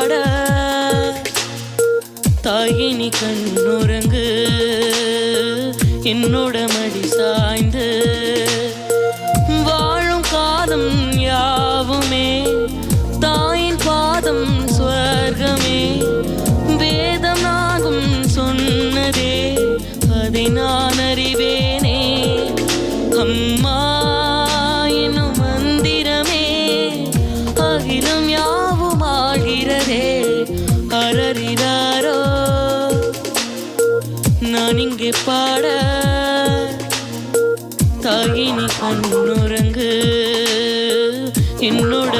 பாட தாயினி கண்ணுறங்கு என்னோட மடி சாய்ந்து வாழும் காலம் யாவுமே தாயின் பாதம் ஸ்வர்கமே வேதம் நாகும் சொன்னதே அதை நான் அறிவேனே அம்மா என்னும் மந்திரமே அகிலம் யாவும் ஆகிறதே அரறிதாரோ நான் இங்கே பாட தாயினி கண்ணுறங்கு என்னோட